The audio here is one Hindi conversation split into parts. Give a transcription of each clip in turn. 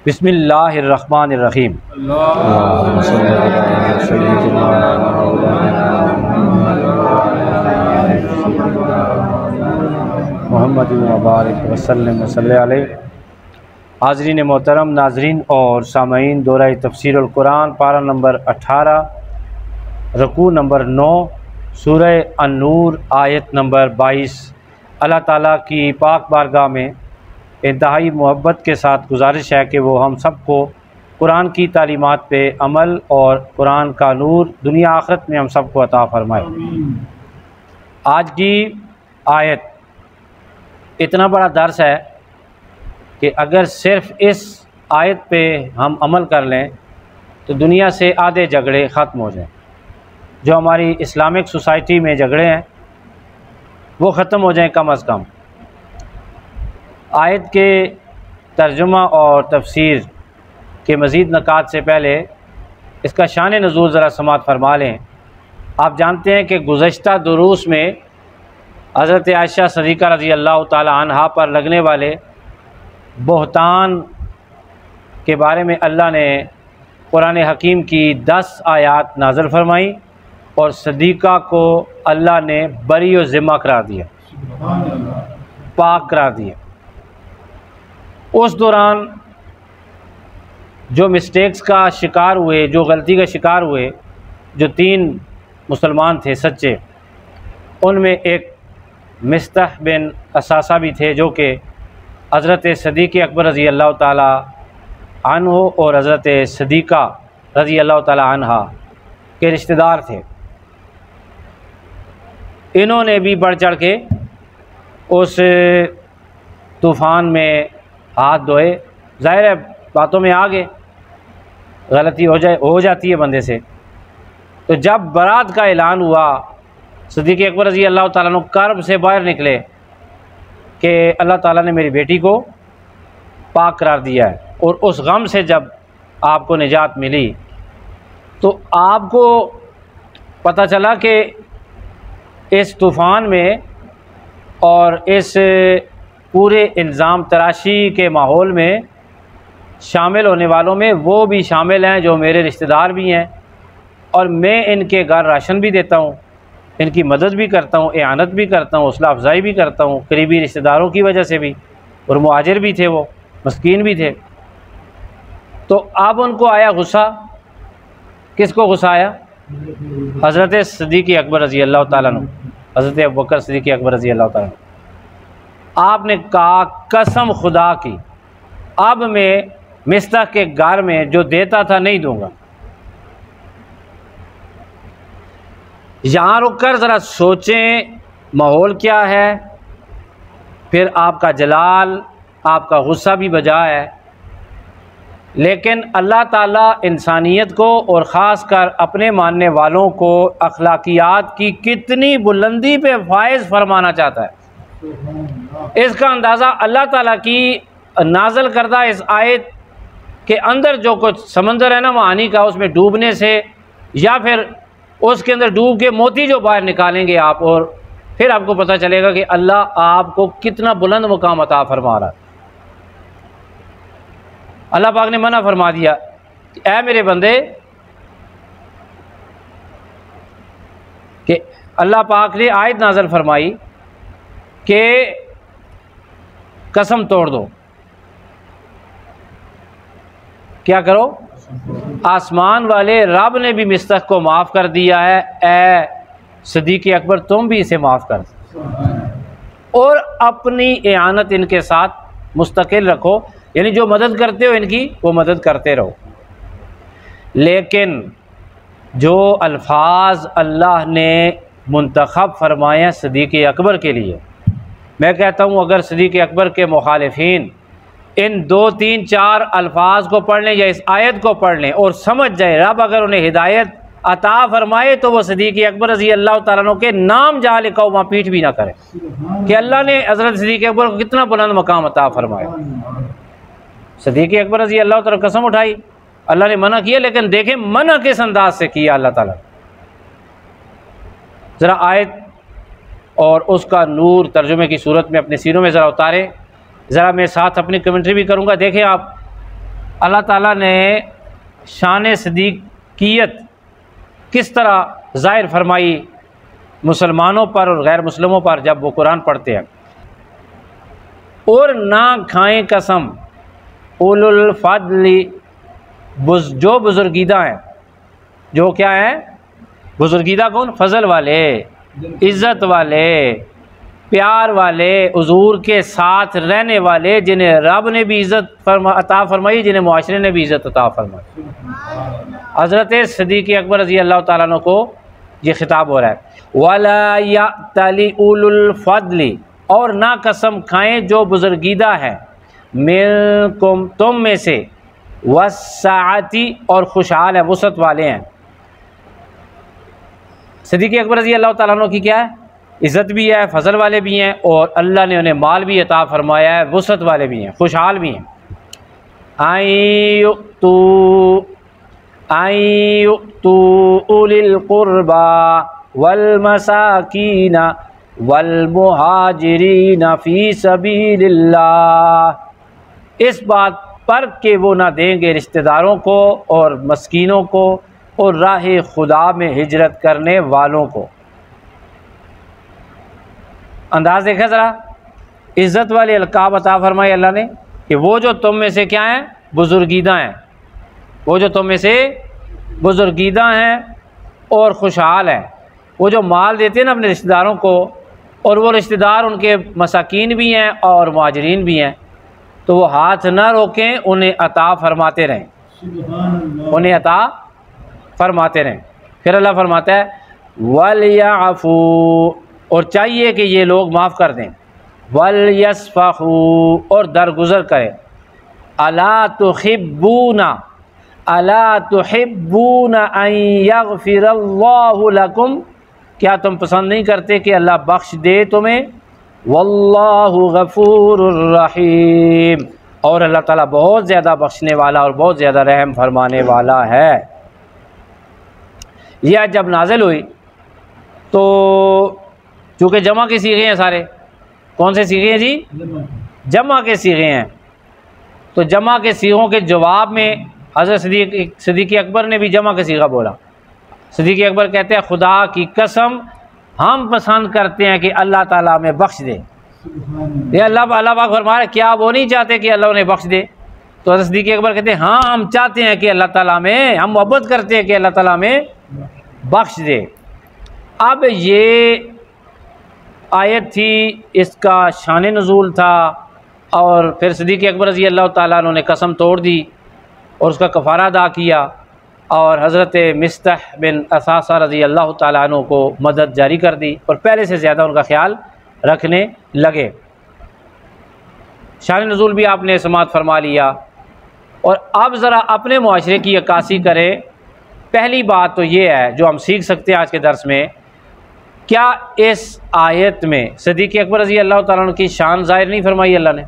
बिस्मिल्लाहिर्रहमानिर्रहीम। मोहम्मद मुबारक वसल्लम अलैहि। हाज़रीन मोहतरम, नाज़रीन और सामईन, दौरा तफसीरुल कुरान पारा नंबर 18, रकू नंबर 9, सूरह अन-नूर आयत नंबर 22। अल्लाह ताला की पाक बारगाह में इंतहाई मोहब्बत के साथ गुजारिश है कि वो हम सबको कुरान की तालीमात पे अमल और कुरान का नूर दुनिया आखिरत में हम सबको अता फ़रमाए। आज की आयत इतना बड़ा दर्स है कि अगर सिर्फ़ इस आयत पे हम अमल कर लें तो दुनिया से आधे झगड़े ख़त्म हो जाएं। जो हमारी इस्लामिक सोसाइटी में झगड़े हैं वो ख़त्म हो जाएं कम अज़ कम। आयत के तर्जुमा और तफसीर के मज़ीद नकात से पहले इसका शान नुज़ूल ज़रा समात फ़रमा लें। आप जानते हैं कि गुज़श्ता दुरूस में हज़रत आयशा सदीक़ा रज़ी अल्लाह ताला अन्हा पर लगने वाले बहतान के बारे में अल्लाह ने कुरान हकीम की 10 आयात नाज़िल फरमाई और सदीक़ा को अल्लाह ने बरी व ज़िम्मा करार दिया, पाक करार दिया। उस दौरान जो मिस्टेक्स का शिकार हुए, जो गलती का शिकार हुए, जो 3 मुसलमान थे सच्चे, उनमें एक मिस्तह बिन असासा भी थे जो कि हज़रत सदीक़ अकबर रज़ी अल्लाह ताला अन्हु और हज़रत सदीक़ा रज़ी अल्लाह ताला अन्हा के रिश्तेदार थे। इन्होंने भी बढ़ चढ़ के उस तूफ़ान में हाथ धोए। ज़ाहिर है बातों में आ गए, गलती हो जाती है बंदे से। तो जब बारात का ऐलान हुआ, सदीक़ अकबर रज़ी अल्लाह ताला अन्हु कर्ब से बाहर निकले कि अल्लाह ताला ने मेरी बेटी को पाक करार दिया है, और उस गम से जब आपको निजात मिली तो आपको पता चला कि इस तूफ़ान में और इस पूरे इल्ज़ाम तराशी के माहौल में शामिल होने वालों में वो भी शामिल हैं जो मेरे रिश्तेदार भी हैं, और मैं इनके घर राशन भी देता हूँ, इनकी मदद भी करता हूँ, एआनत भी करता हूँ, हौसला अफजाई भी करता हूँ, करीबी रिश्तेदारों की वजह से भी। और मुहाजिर भी थे, वो मस्कीन भी थे। तो अब उनको आया गुस्सा। किसको गुस्सा आया? हज़रत सदीक़ अकबर रज़ी अल्लाह ताला अन्हु, हज़रत अबू बकर सदीक़ अकबर रज़ी अल्लाह ताला अन्हु। आपने कहा कसम खुदा की, अब मैं मिस्ता के घर में जो देता था नहीं दूंगा। यहाँ रुक कर ज़रा सोचें माहौल क्या है, फिर आपका जलाल, आपका गुस्सा भी बजा है। लेकिन अल्लाह ताला इंसानियत को और ख़ास कर अपने मानने वालों को अखलाकियात की कितनी बुलंदी पे फायज़ फरमाना चाहता है। इसका अंदाज़ा अल्लाह ताला की नाज़िल करदा इस आयत के अंदर जो कुछ समंदर है ना मानी का, उसमें डूबने से या फिर उसके अंदर डूब के मोती जो बाहर निकालेंगे आप, और फिर आपको पता चलेगा कि अल्लाह आपको कितना बुलंद मुकाम अता फरमा रहा है। अल्लाह पाक ने मना फरमा दिया कि ऐ मेरे बंदे, कि अल्लाह पाक ने आयत नाज़िल फरमाई कि कसम तोड़ दो। क्या करो? आसमान वाले रब ने भी मिस्तक को माफ़ कर दिया है, ए सदीक़ अकबर तुम भी इसे माफ़ कर दो और अपनी एआनत इनके साथ मुस्तकिल रखो, यानी जो मदद करते हो इनकी वो मदद करते रहो। लेकिन जो अल्फाज अल्लाह ने मुंतखब फरमाया सदीक़ अकबर के लिए, मैं कहता हूँ अगर सदीक़ अकबर के मुखालिफिन इन 2, 3, 4 अल्फाज को पढ़ लें या इस आयत को पढ़ लें और समझ जाए, रब अगर उन्हें हिदायत अता फरमाए तो वो सदीक़ अकबर रज़ी अल्लाह ताला अन्हु के नाम जहाँ लिखा वहाँ पीठ भी ना करें कि अल्लाह ने हज़रत सदीक़ अकबर को कितना बुलंद मकाम अता फरमाया। सदीक़ अकबर रज़ी अल्लाह ताला कसम उठाई, अल्लाह ने मना किया, लेकिन देखें मना किस अंदाज से किया अल्लाह ताला। ज़रा आयत और उसका नूर तर्जुमे की सूरत में अपने सीनों में ज़रा उतारें। ज़रा मैं साथ अपनी कमेंट्री भी करूँगा। देखें आप अल्लाह ताला ने शान सदीकियत किस तरह ज़ाहिर फरमाई मुसलमानों पर और गैर मुस्लिमों पर जब वो कुरान पढ़ते हैं। और ना खाएं कसम उलुल फद्ली, जो बुज़ुर्गीदा हैं, जो क्या है बुज़ुर्गीदा कौन? फजल वाले, इज़्ज़त वाले, प्यार वाले, हुजूर के साथ रहने वाले, जिन्हें रब ने भी इज़्ज़त अता फरमाई, जिन्हें मुआशरे ने भी इज़्ज़त अता फरमाई। हज़रत सिद्दीक़ अकबर रज़ी अल्लाह ताला अन्हु को ये खिताब हो रहा है। वला यअतली उलुल फद्ली, और ना कसम खाएं जो बुज़ुर्गीदा है, मिनकुम तुम में से, वस्साअती और खुशहाल है, वसत वाले हैं। सिद्दीक़ अकबर रज़ी अल्लाह ताला अन्हु की क्या है? इज़्ज़त भी है, फजल वाले भी हैं, और अल्लाह ने उन्हें माल भी अता फरमाया है, वसत वाले भी हैं, खुशहाल भी हैं। आयुतू उलिल कुर्बा वल मसाकीना वल मुहाजिरीना फी सबीलिल्लाह, इस बात पर कि वो ना देंगे रिश्तेदारों को और मस्कीनों को और राह खुदा में हिजरत करने वालों को। अंदाज़ देखा ज़रा, इज़्ज़त वाले अलकाब अता फरमाए अल्लाह ने कि वो जो तुम में से क्या हैं? बुज़ुर्गीदा हैं, वो जो तुम में से बुज़ुर्गीदा हैं और खुशहाल हैं, वो जो माल देते हैं ना अपने रिश्तेदारों को, और वो रिश्तेदार उनके मसाकीन भी हैं और मुहाजिरीन भी हैं, तो वो हाथ ना रोकें, उन्हें अता फरमाते रहें, उन्हें अता फरमाते रहें। फिर अल्लाह फरमाता है वलयाफ़ू, और चाहिए कि ये लोग माफ़ कर दें, वलयस्फ़हू, और दरगुज़र करें। अला तुहिब्बूना अन यग़फ़िरल्लाहु लकुम, क्या तुम पसंद नहीं करते कि अल्लाह बख्श दे तुम्हें? वल्लाहु गफ़ूरुर रहीम, और अल्लाह ताला बहुत ज़्यादा बख्शने वाला और बहुत ज़्यादा रहम फरमाने वाला है। यह जब नाज़िल हुई तो चूँकि जमा के सीगे हैं सारे, कौन से सीगे हैं जी? जमा के सीगे हैं। तो जमा के सीगों के जवाब में हज़रत सिद्दीक़ अकबर ने भी जमा का सीगा बोला। सिद्दीक़ अकबर कहते हैं खुदा की कसम हम पसंद करते हैं कि अल्लाह ताला हमें बख्श दे। ये अल्लाह पाक फरमा रहे, क्या वो नहीं चाहते कि अल्लाह उन्हें बख्श दे? तो हज़रत सिद्दीक़ अकबर कहते हैं हाँ, हम चाहते हैं कि अल्लाह ताला में, हम मोहब्बत करते हैं कि अल्लाह ताला में बख्श दे। अब ये आयत थी, इसका शान नुज़ूल था, और फिर सिद्दीक़ अकबर रज़ी अल्लाह ताला अन्हु ने कसम तोड़ दी और उसका कफ़ारा अदा किया, और हज़रत मिस्तह बिन असासा रज़ी अल्लाह ताला अन्हु को मदद जारी कर दी और पहले से ज़्यादा उनका ख्याल रखने लगे। शान नुज़ूल भी आपने समात फरमा लिया। और अब ज़रा अपने मुआशरे की अक्कासी करें। पहली बात तो ये है जो हम सीख सकते हैं आज के दर्स में, क्या इस आयत में सिद्दीक़ अकबर रज़ी अल्लाह ताला अन्हु की शान ज़ाहिर नहीं फरमाई अल्लाह ने?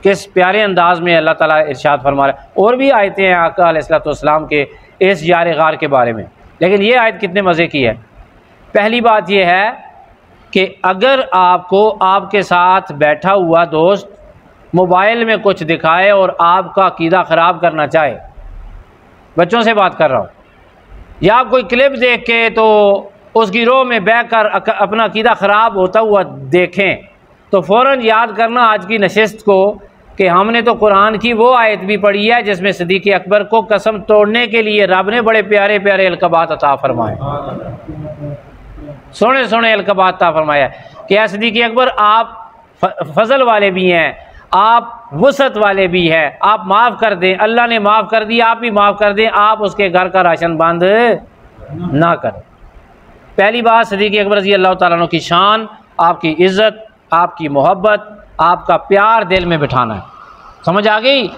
किस प्यारे अंदाज में अल्लाह ताला इरशाद फरमा रहा है। और भी आयतें हैं आका अलैहिस्सलाम के इस यार गार के बारे में, लेकिन ये आयत कितने मज़े की है। पहली बात यह है कि अगर आपको आपके साथ बैठा हुआ दोस्त मोबाइल में कुछ दिखाए और आपका अकीदा ख़राब करना चाहे, बच्चों से बात कर रहा हूँ, या कोई क्लिप देख के तो उसकी रो में बह कर अपना अकीदा ख़राब होता हुआ देखें, तो फ़ौरन याद करना आज की नशिस्त को कि हमने तो कुरान की वो आयत भी पढ़ी है जिसमें सिद्दीक़ अकबर को कसम तोड़ने के लिए रब ने बड़े प्यारे प्यारे अलकबात अता फरमाए, सोने सोने अलकबात अता फरमाया कि या सिद्दीक़ अकबर आप फजल वाले भी हैं, आप वसत वाले भी हैं, आप माफ़ कर दें, अल्लाह ने माफ़ कर दिया, आप भी माफ़ कर दें, आप उसके घर का राशन बंद ना करें। पहली बात, सिद्दीक़ अकबर रज़ी अल्लाह ताला अन्हु की शान, आपकी इज़्ज़त, आपकी मोहब्बत, आपका प्यार दिल में बिठाना है। समझ आ गई?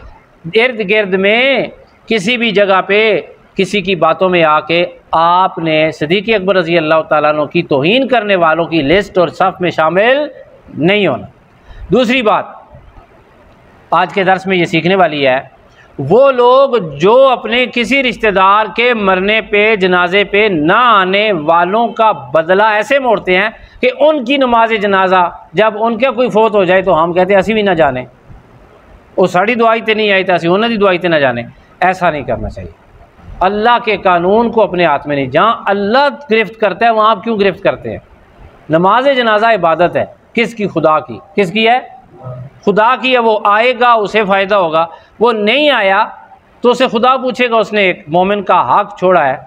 इर्द गिर्द में किसी भी जगह पे किसी की बातों में आके आपने सिद्दीक़ अकबर रज़ी अल्लाह ताला अन्हु की तौहीन करने वालों की लिस्ट और सफ़ में शामिल नहीं होना। दूसरी बात आज के दर्स में ये सीखने वाली है, वो लोग जो अपने किसी रिश्तेदार के मरने पे, जनाजे पे ना आने वालों का बदला ऐसे मोड़ते हैं कि उनकी नमाज जनाजा जब उनका कोई फौत हो जाए तो हम कहते हैं असी भी ना जाने, वो साड़ी दुआई ते नहीं आई तो असी उन्होंने दुआई ते ना जाने। ऐसा नहीं करना चाहिए। अल्लाह के कानून को अपने हाथ में नहीं, जहाँ अल्लाह गिरफ्त करता है वहाँ आप क्यों गिरफ्त करते हैं? नमाज जनाजा इबादत है, किसकी? खुदा की। किसकी है? खुदा की है। वो आएगा उसे फ़ायदा होगा, वो नहीं आया तो उसे खुदा पूछेगा। उसने एक मोमिन का हक छोड़ा है,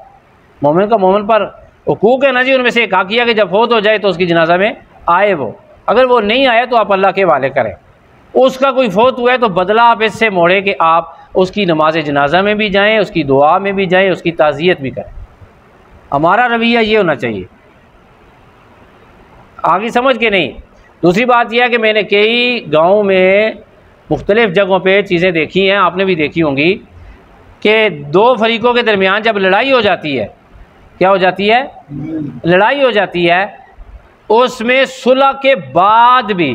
मोमिन का मोमिन पर हुकूक है ना जी, उनमें से एक हक किया कि जब फौत हो जाए तो उसकी जनाजा में आए वो। अगर वो नहीं आया तो आप अल्लाह के हवाले करें। उसका कोई फौत हुआ है तो बदला आप इससे मोड़े कि आप उसकी नमाज जनाजा में भी जाएं, उसकी दुआ में भी जाएं, उसकी ताज़ियत भी करें। हमारा रवैया ये होना चाहिए। आगे समझ के नहीं। दूसरी बात यह है कि मैंने कई गाँव में मुख्तलिफ़ जगहों पे चीज़ें देखी हैं, आपने भी देखी होंगी, कि दो फरीक़ों के दरमियान जब लड़ाई हो जाती है, क्या हो जाती है? लड़ाई हो जाती है, उसमें सुलह के बाद भी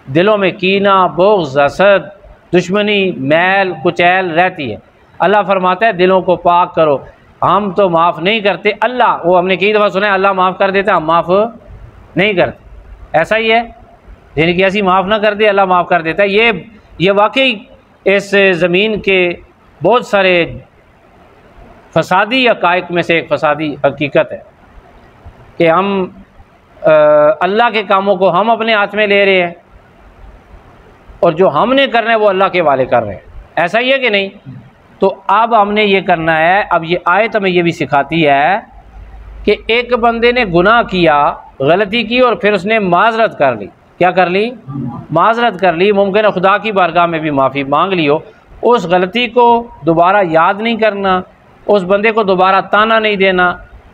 दिलों में कीना, बुग़्ज़, हसद, दुश्मनी, मैल कुचैल रहती है। अल्लाह फरमाता है दिलों को पाक करो। हम तो माफ़ नहीं करते, अल्लाह, वो हमने कई दफ़ा सुना है अल्लाह माफ़ कर देता, हम माफ़ नहीं करते। ऐसा ही है, यानी कि ऐसी माफ़ ना कर दे, अल्लाह माफ़ कर देता है। ये वाकई इस ज़मीन के बहुत सारे फसादी हक़ाइक़ में से एक फसादी हकीकत है कि हम अल्लाह के कामों को हम अपने हाथ में ले रहे हैं और जो हमने करना है वो अल्लाह के वाले कर रहे हैं। ऐसा ही है कि नहीं? तो अब हमने ये करना है। अब ये आयत हमें ये भी सिखाती है कि एक बंदे ने गुनाह किया, गलती की और फिर उसने माजरत कर ली। क्या कर ली? माजरत कर ली। मुमकिन है खुदा की बारगाह में भी माफ़ी मांग ली हो। उस गलती को दोबारा याद नहीं करना, उस बंदे को दोबारा ताना नहीं देना,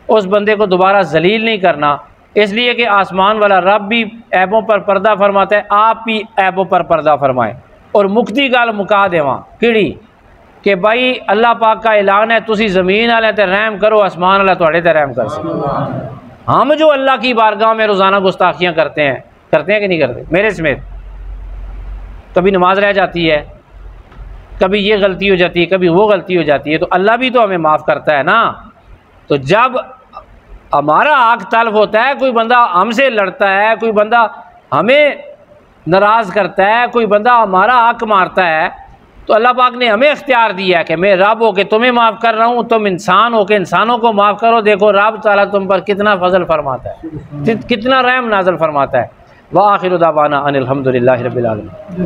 उस बंदे को दोबारा जलील नहीं करना, इसलिए कि आसमान वाला रब भी ऐबों पर पर्दा फरमाता है, आप भी ऐबों पर पर्दा फरमाएं। और मुक्ति गाल मुका दे वहाँ किड़ी कि भाई अल्लाह पाक का ऐलान है, तुसी ज़मीन वाले ते रहम करो, आसमान वाला तुहाडे ते रहम कर सके। हम जो अल्लाह की बारगाह में रोज़ाना गुस्ताखियाँ करते हैं कि नहीं करते? मेरे समेत कभी नमाज रह जाती है, कभी ये गलती हो जाती है, कभी वो गलती हो जाती है, तो अल्लाह भी तो हमें माफ़ करता है ना। तो जब हमारा हक तलब होता है, कोई बंदा हमसे लड़ता है, कोई बंदा हमें नाराज़ करता है, कोई बंदा हमारा हक मारता है, तो अल्लाह पाक ने हमें इख्तियार दिया है कि मैं रब हो के तुम्हें माफ़ कर रहा हूँ, तुम इंसान हो के इंसानों को माफ़ करो। देखो रब ताला तुम पर कितना फजल फरमाता है, कितना रहम नाज़िल फरमाता है। व आखिरु दावाना अनिल हम्दुलिल्लाहि रब्बिल आलमीन।